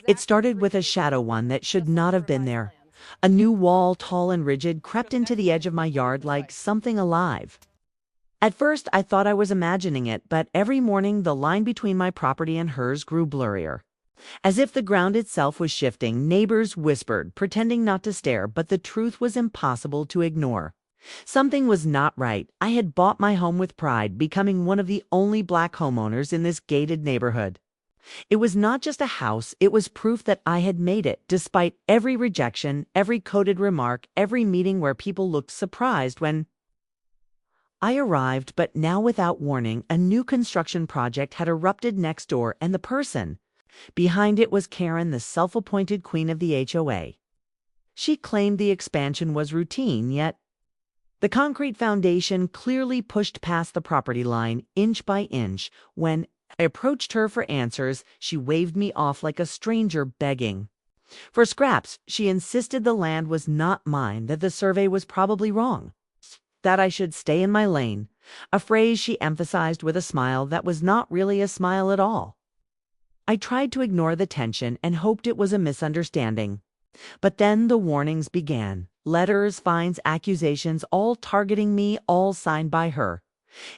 It started with a shadow one that should not have been there. A new wall, tall and rigid, crept into the edge of my yard like something alive. At first, I thought I was imagining it, but every morning the line between my property and hers grew blurrier. As if the ground itself was shifting, neighbors whispered, pretending not to stare, but the truth was impossible to ignore. Something was not right. I had bought my home with pride, becoming one of the only Black homeowners in this gated neighborhood. It was not just a house, it was proof that I had made it, despite every rejection, every coded remark, every meeting where people looked surprised when I arrived. But now, without warning, a new construction project had erupted next door, and the person behind it was Karen, the self-appointed queen of the HOA. She claimed the expansion was routine, yet the concrete foundation clearly pushed past the property line inch by inch. When I approached her for answers, she waved me off like a stranger begging for scraps. She insisted the land was not mine, that the survey was probably wrong, that I should stay in my lane, a phrase she emphasized with a smile that was not really a smile at all. I tried to ignore the tension and hoped it was a misunderstanding. But then the warnings began. Letters, fines, accusations, all targeting me, all signed by her.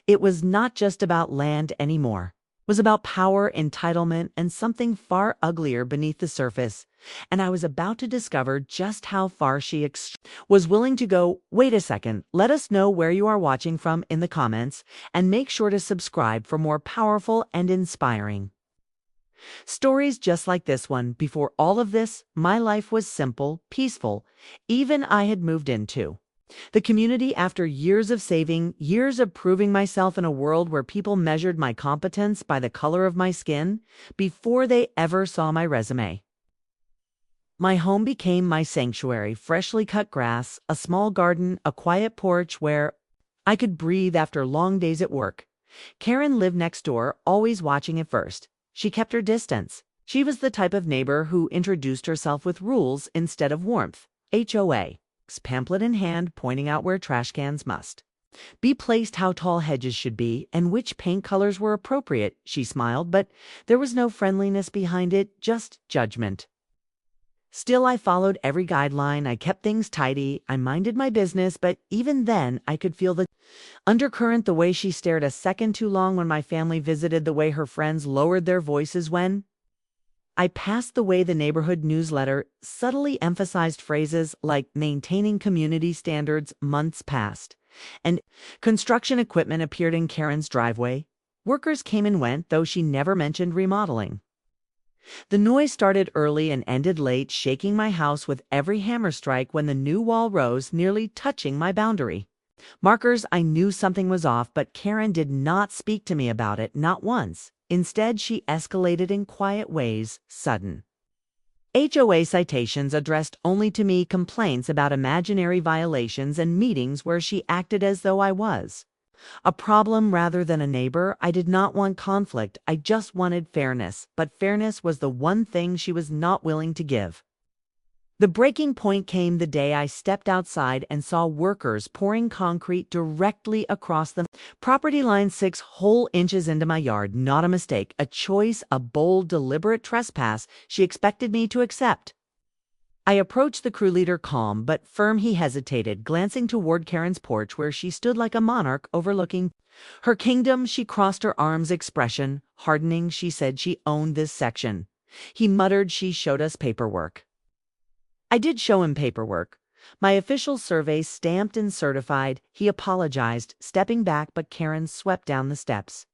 It was not just about land anymore. It was about power, entitlement, and something far uglier beneath the surface. And I was about to discover just how far she was willing to go. Wait a second. Let us know where you are watching from in the comments, and make sure to subscribe for more powerful and inspiring stories just like this one. Before all of this, my life was simple, peaceful. Even I had moved into the community after years of saving, years of proving myself in a world where people measured my competence by the color of my skin before they ever saw my resume. My home became my sanctuary: freshly cut grass, a small garden, a quiet porch where I could breathe after long days at work. Karen lived next door, always watching at first. She kept her distance. She was the type of neighbor who introduced herself with rules instead of warmth. HOA, pamphlet in hand, pointing out where trash cans must be placed, how tall hedges should be, and which paint colors were appropriate. She smiled, but there was no friendliness behind it, just judgment. Still, I followed every guideline. I kept things tidy. I minded my business, but even then, I could feel the undercurrent: the way she stared a second too long when my family visited, the way her friends lowered their voices when I passed, the way the neighborhood newsletter subtly emphasized phrases like maintaining community standards. Months passed, and construction equipment appeared in Karen's driveway. Workers came and went, though she never mentioned remodeling. The noise started early and ended late, shaking my house with every hammer strike when the new wall rose, nearly touching my boundary markers. I knew something was off, but Karen did not speak to me about it, not once. Instead, she escalated in quiet ways: sudden HOA citations addressed only to me, complaints about imaginary violations, and meetings where she acted as though I was a problem rather than a neighbor. I did not want conflict. I just wanted fairness, but fairness was the one thing she was not willing to give. The breaking point came the day I stepped outside and saw workers pouring concrete directly across the property line, 6 whole inches into my yard. Not a mistake, a choice, a bold, deliberate trespass she expected me to accept. I approached the crew leader, calm but firm. He hesitated, glancing toward Karen's porch where she stood like a monarch overlooking her kingdom. She crossed her arms, expression hardening. She said she owned this section. He muttered, "She showed us paperwork." I did show him paperwork. My official survey, stamped and certified. He apologized, stepping back, but Karen swept down the steps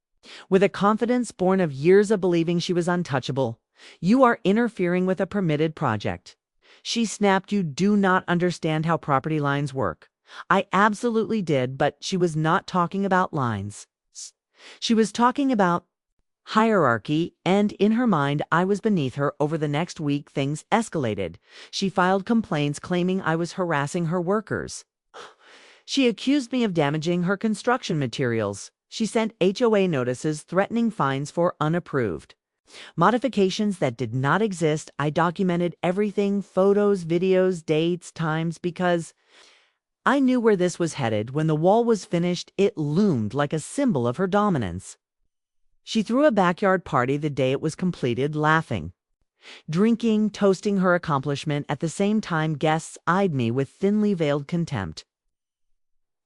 with a confidence born of years of believing she was untouchable. "You are interfering with a permitted project," she snapped. "You do not understand how property lines work." I absolutely did, but she was not talking about lines. She was talking about hierarchy, and in her mind, I was beneath her. Over the next week, things escalated. She filed complaints claiming I was harassing her workers. She accused me of damaging her construction materials. She sent HOA notices threatening fines for unapproved modifications that did not exist. I documented everything: photos, videos, dates, times, because I knew where this was headed. When the wall was finished, it loomed like a symbol of her dominance. She threw a backyard party the day it was completed, laughing Drinking, toasting her accomplishment, at the same time guests eyed me with thinly veiled contempt.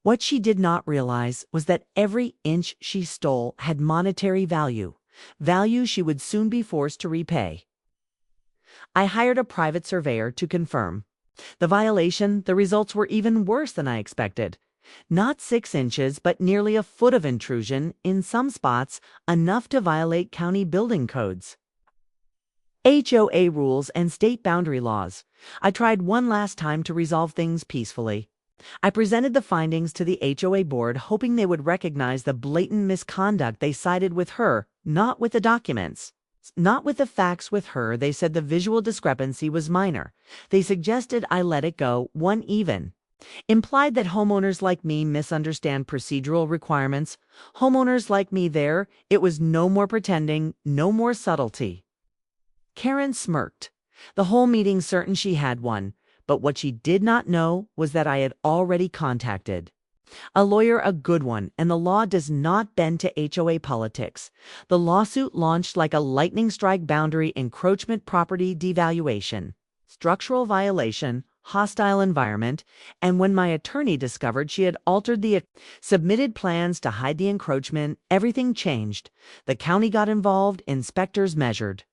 What she did not realize was that every inch she stole had monetary value, value she would soon be forced to repay. I hired a private surveyor to confirm the results were even worse than I expected. Not 6 inches, but nearly a foot of intrusion, in some spots, enough to violate county building codes, HOA rules, and state boundary laws. I tried one last time to resolve things peacefully. I presented the findings to the HOA board, hoping they would recognize the blatant misconduct. They sided with her, not with the documents. Not with the facts. With her, they said the visual discrepancy was minor. They suggested I let it go, one even implied that homeowners like me misunderstand procedural requirements. Homeowners like me there, it was no more pretending, no more subtlety. Karen smirked, the whole meeting certain she had one, but what she did not know was that I had already contacted a lawyer, a good one, and the law does not bend to HOA politics. The lawsuit launched like a lightning strike: boundary encroachment, property devaluation, structural violation, hostile environment, and when my attorney discovered she had altered the submitted plans to hide the encroachment, everything changed. The county got involved, inspectors measured,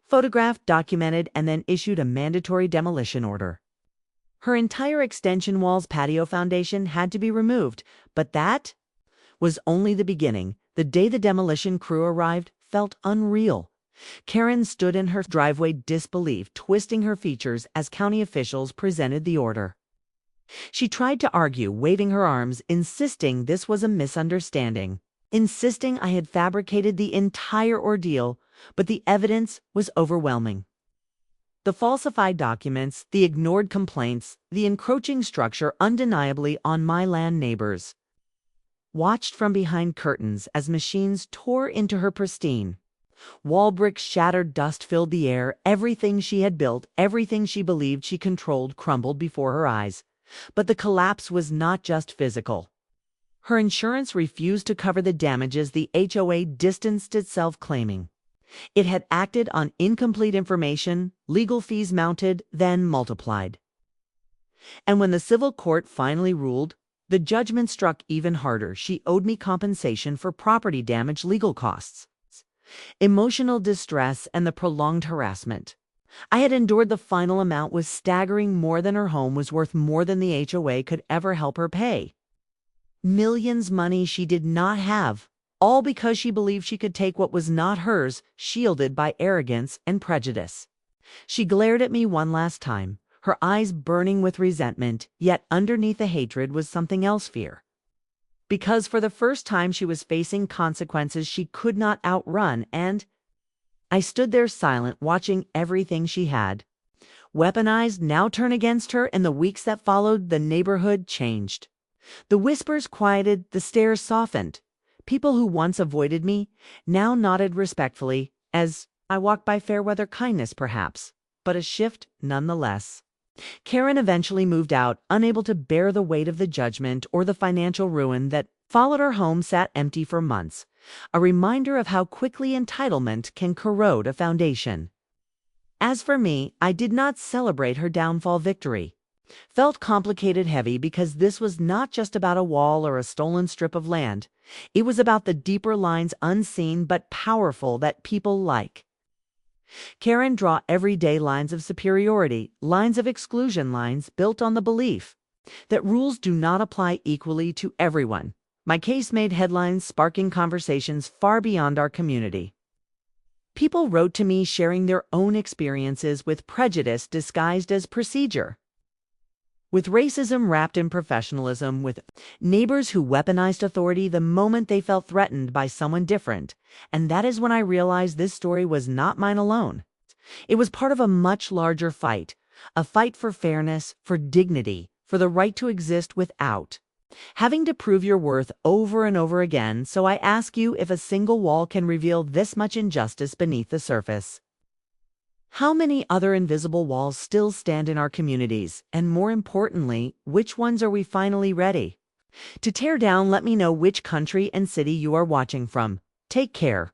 photographed, documented, and then issued a mandatory demolition order. Her entire extension walls, patio, foundation had to be removed, but that was only the beginning. The day the demolition crew arrived felt unreal. Karen stood in her driveway, disbelief twisting her features as county officials presented the order. She tried to argue, waving her arms, insisting this was a misunderstanding, insisting I had fabricated the entire ordeal, but the evidence was overwhelming. The falsified documents, the ignored complaints, the encroaching structure undeniably on my land. Neighbors watched from behind curtains as machines tore into her pristine wall bricks, shattered, dust filled the air. Everything she had built, everything she believed she controlled, crumbled before her eyes. But the collapse was not just physical. Her insurance refused to cover the damages the HOA distanced itself, claiming it had acted on incomplete information. Legal fees mounted, then multiplied. And when the civil court finally ruled, the judgment struck even harder. She owed me compensation for property damage, legal costs, emotional distress, and the prolonged harassment I had endured. The final amount was staggering: more than her home was worth, more than the HOA could ever help her pay. Millions, money she did not have, all because she believed she could take what was not hers, shielded by arrogance and prejudice. She glared at me one last time, her eyes burning with resentment, yet underneath the hatred was something else: fear. Because for the first time she was facing consequences she could not outrun, and I stood there silent, watching everything she had, weaponized, now turn against her. In the weeks that followed, the neighborhood changed. The whispers quieted, the stares softened. People who once avoided me now nodded respectfully as I walked by. Fair weather kindness, perhaps, but a shift nonetheless. Karen eventually moved out, unable to bear the weight of the judgment or the financial ruin that followed. Her home sat empty for months, a reminder of how quickly entitlement can corrode a foundation. As for me, I did not celebrate her downfall. Victory felt complicated, heavy, because this was not just about a wall or a stolen strip of land. It was about the deeper lines, unseen but powerful, that people like Karen draw everyday lines of superiority, lines of exclusion, lines built on the belief that rules do not apply equally to everyone. My case made headlines, sparking conversations far beyond our community. People wrote to me, sharing their own experiences with prejudice disguised as procedure, with racism wrapped in professionalism, with neighbors who weaponized authority the moment they felt threatened by someone different. And that is when I realized this story was not mine alone. It was part of a much larger fight, a fight for fairness, for dignity, for the right to exist without having to prove your worth over and over again. So I ask you, if a single wall can reveal this much injustice beneath the surface, how many other invisible walls still stand in our communities? And more importantly, which ones are we finally ready to tear down? Let me know which country and city you are watching from. Take care.